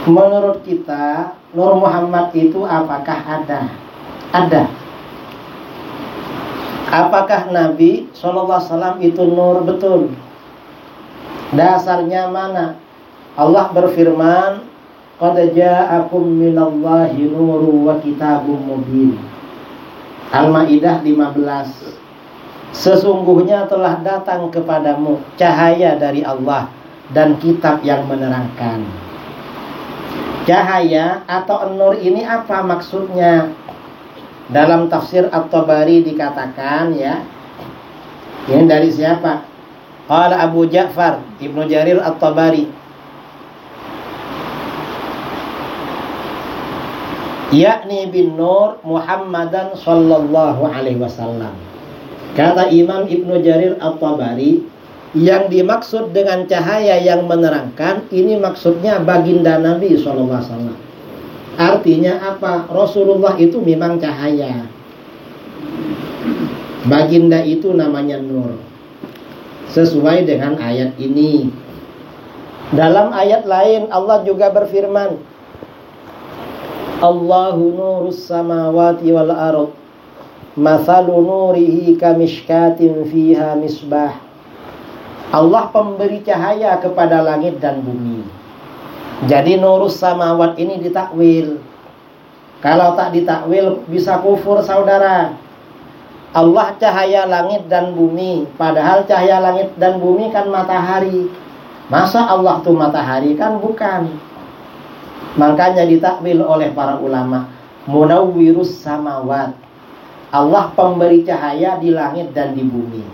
Menurut kita, Nur Muhammad itu apakah ada? Ada. Apakah Nabi SAW itu nur? Betul. Dasarnya mana? Allah berfirman, qad ja'akum minallahi nurun wa kitabun mubin. Al-Maidah 15. Sesungguhnya telah datang kepadamu cahaya dari Allah dan kitab yang menerangkan. Cahaya atau nur ini apa maksudnya? Dalam tafsir At-Tabari dikatakan ya. Ini dari siapa? Qala Abu Ja'far Ibnu Jarir At-Tabari. Yakni bin nur Muhammadan sallallahu alaihi wasallam. Kata Imam Ibnu Jarir At-Tabari, yang dimaksud dengan cahaya yang menerangkan ini maksudnya baginda Nabi sallallahu alaihi wasallam. Artinya apa? Rasulullah itu memang cahaya. Baginda itu namanya nur. Sesuai dengan ayat ini. Dalam ayat lain Allah juga berfirman, Allahu nurus samawati wal ardh. Mathalu nurihi kamishkatin fiha misbah. Allah pemberi cahaya kepada langit dan bumi. Jadi nurus samawat ini ditakwil. Kalau tak ditakwil bisa kufur saudara. Allah cahaya langit dan bumi. Padahal cahaya langit dan bumi kan matahari. Masa Allah tuh matahari? Kan bukan. Makanya ditakwil oleh para ulama, munawwirus samawat. Allah pemberi cahaya di langit dan di bumi.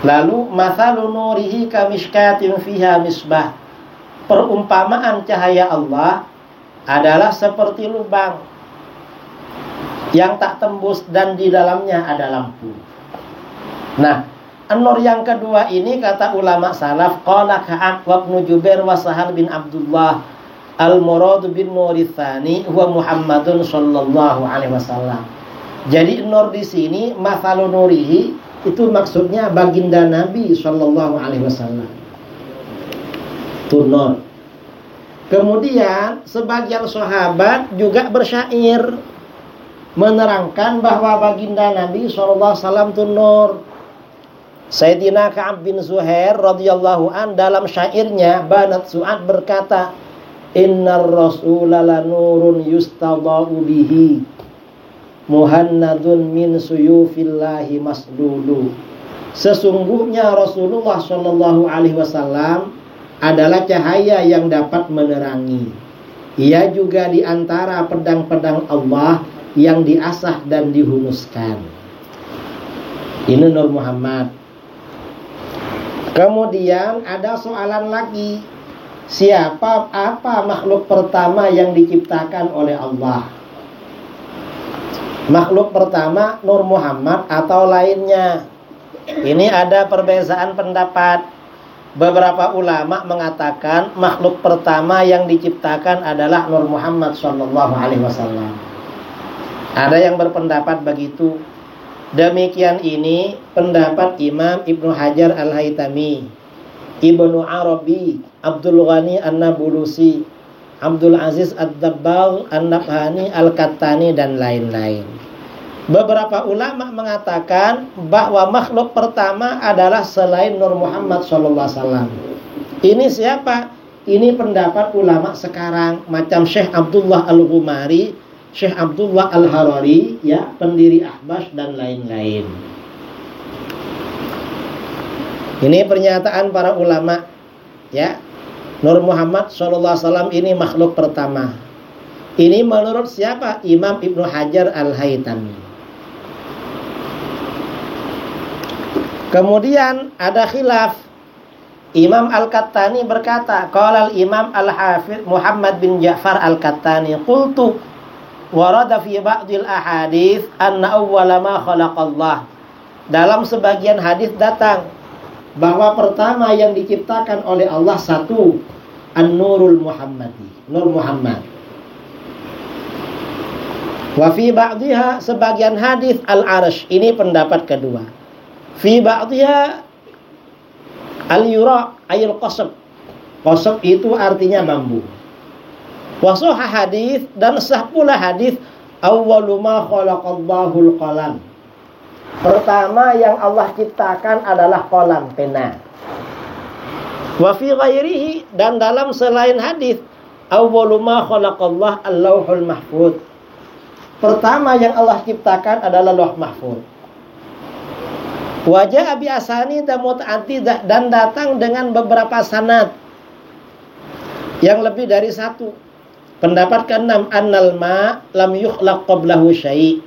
Lalu mathalu nurihi kamishkatin fiha misbah. Perumpamaan cahaya Allah adalah seperti lubang yang tak tembus dan di dalamnya ada lampu. Nah, nur yang kedua ini kata ulama salaf, qala Ka'ab wa Ibnu Jubair wa Sahal bin Abdullah, al-murad bin nuri tsani huwa Muhammadun sallallahu alaihi wasallam. Jadi nur di sini mathalu nurihi itu maksudnya baginda Nabi sallallahu alaihi wasallam. Itu nur. Kemudian sebagian sahabat juga bersyair menerangkan bahwa baginda Nabi SAW itu nur. Sayyidina Ka'ab bin Zuhair radhiyallahu an dalam syairnya Banat Su'ad berkata, Innar rasula lanurun yustadau bihi muhannadun min suyufillahi masdulu. Sesungguhnya Rasulullah sallallahu alaihi wasallam adalah cahaya yang dapat menerangi. Ia juga di antara pedang-pedang Allah yang diasah dan dihunuskan. Ini Nur Muhammad. Kemudian ada soalan lagi. Siapa apa makhluk pertama yang diciptakan oleh Allah? Makhluk pertama Nur Muhammad atau lainnya? Ini ada perbedaan pendapat. Beberapa ulama mengatakan makhluk pertama yang diciptakan adalah Nur Muhammad sallallahu alaihi wasallam. Ada yang berpendapat begitu. Demikian ini pendapat Imam Ibnu Hajar Al-Haytami, Ibnu Arabi, Abdul Ghani An-Nabulusi, Abdul Aziz Ad-Dabbagh, An-Nabhani, Al-Kattani dan lain-lain. Beberapa ulama mengatakan bahwa makhluk pertama adalah selain Nur Muhammad SAW. Ini siapa? Ini pendapat ulama sekarang, macam Syekh Abdullah Al-Ghumari, Syekh Abdullah Al-Harari, ya, pendiri Ahbash dan lain-lain. Ini pernyataan para ulama, ya. Nur Muhammad SAW ini makhluk pertama. Ini menurut siapa? Imam Ibnu Hajar Al-Haytami. Kemudian ada khilaf. Imam Al-Kattani berkata, qala al-Imam Al-Hafidh Muhammad bin Ja'far Al-Kattani, qultu warada fi ba'dil ahadits anna awwala ma khalaqallah. Dalam sebagian hadis datang bahwa pertama yang diciptakan oleh Allah satu, An-Nurul Muhammadi, Nur Muhammad. Wa fi ba'dihha, sebagian hadis Al-Arsh. Ini pendapat kedua. Fi ba'dihha al-yura ayil qasab. Qasab itu artinya bambu. Wa sahha hadis, dan sah pula hadis awwalu ma khalaqallahul qalam. Pertama yang Allah ciptakan adalah qalam, pena. Wa fi ghairihi, dan dalam selain hadis awwalu ma khalaqallah al-lauhul mahfuz. Pertama yang Allah ciptakan adalah lauh mahfuz. Wajah abi asani dan muta'addidah, dan datang dengan beberapa sanad yang lebih dari satu. Pendapat ke-6, annal ma lam yukhlaq qablahu syai',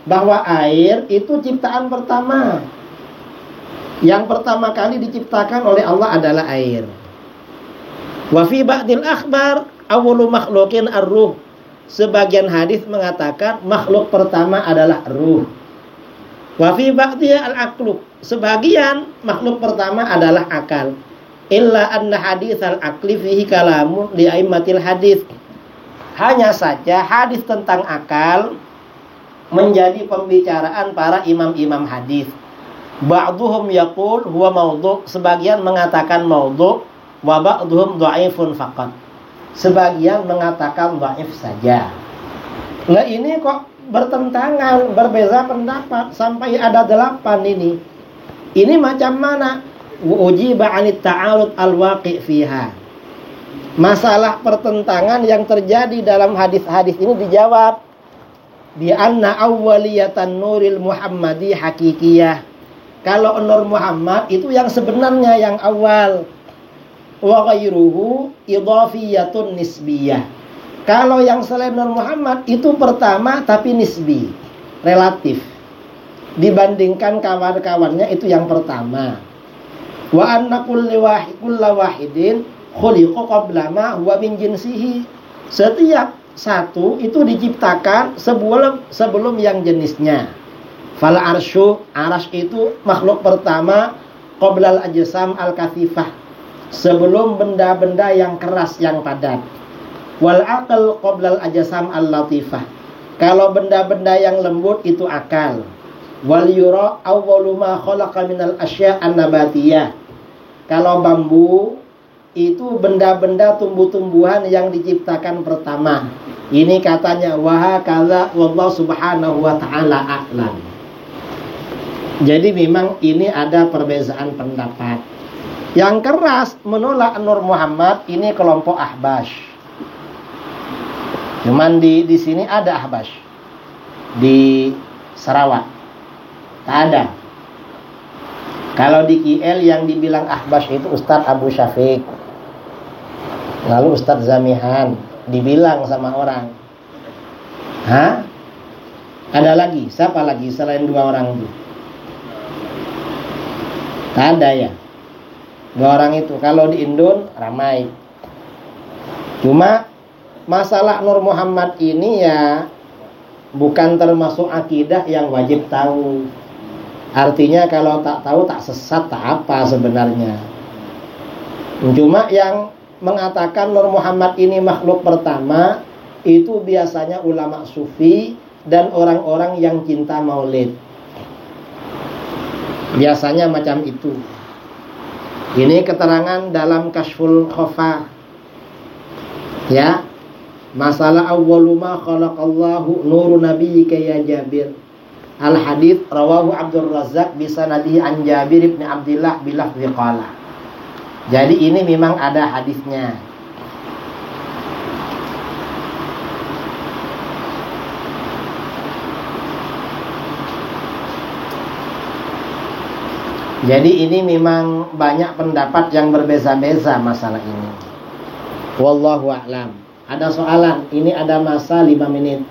bahwa air itu ciptaan pertama. Yang pertama kali diciptakan oleh Allah adalah air. Wa fi ba'dil akhbar awwalu makhluqin ar-ruh. Sebagian hadis mengatakan makhluk pertama adalah ruh. Wa fi ba'diha al-aqlu. Sebagian makhluk pertama adalah akal. Illa anna hadits al-aqli fihi kalamun li aimmatil hadis. Hanya saja hadis tentang akal menjadi pembicaraan para imam-imam hadis. Ba'duhum yaqul huwa maudhu', sebagian mengatakan maudhu', wa ba'duhum dha'ifun faqat. Sebagian mengatakan dhaif saja. Nah ini kok bertentangan, berbeza pendapat sampai ada 8 ini. Ini macam mana? Ujiba 'anit ta'arud al-waqi' fiha. Masalah pertentangan yang terjadi dalam hadis-hadis ini dijawab bi anna awwaliyatan nuril muhammadi hakikiyah. Kalau nur Muhammad itu yang sebenarnya, yang awal. Wa ghairuhu idhafiyatun nisbiyah. Kalau yang selain Nur Muhammad itu pertama tapi nisbi, relatif. Dibandingkan kawan-kawannya itu yang pertama. Wa anna kullu wahidin khuliqa qabla ma huwa min jinsihi. Setiap satu itu diciptakan sebelum yang jenisnya. Fal arsyu, arsy itu makhluk pertama qablal ajsam al-kathifah, sebelum benda-benda yang keras, yang padat. Wal aql qoblal ajsam al-latifah. Kalau benda-benda yang lembut itu akal. Wal yura awwalu ma khalaqa minal asya' an-nabatiyah. Kalau bambu itu benda-benda tumbuh-tumbuhan yang diciptakan pertama. Ini katanya wa hakadza wallahu subhanahu wa ta'ala a'lam. Jadi memang ini ada perbezaan pendapat. Yang keras menolak Nur Muhammad ini kelompok Ahbash. Cuman di sini ada Ahbash. Di Sarawak tak ada. Kalau di KL yang dibilang Ahbash itu Ustadz Abu Syafiq, lalu Ustadz Zamihan, dibilang sama orang. Hah? Ada lagi? Siapa lagi selain 2 orang itu? Tak ada ya? 2 orang itu. Kalau di Indon ramai. Cuma masalah Nur Muhammad ini ya bukan termasuk akidah yang wajib tahu. Artinya kalau tak tahu tak sesat tak apa sebenarnya. Cuma yang mengatakan Nur Muhammad ini makhluk pertama itu biasanya ulama sufi dan orang-orang yang cinta maulid. Biasanya macam itu. Ini keterangan dalam Kashful Khafa. Ya. Masalah awwalu ma khalaqallahu nuru nabiyyika ya Jabir. Al-hadits rawahu Abdul Razzaq bi sanadihi an Jabir bin Abdullah bilafzi qala. Jadi ini memang ada hadisnya. Jadi ini memang banyak pendapat yang berbeza-beza masalah ini. Wallahu a'lam. Ada soalan, ini ada masa 5 menit.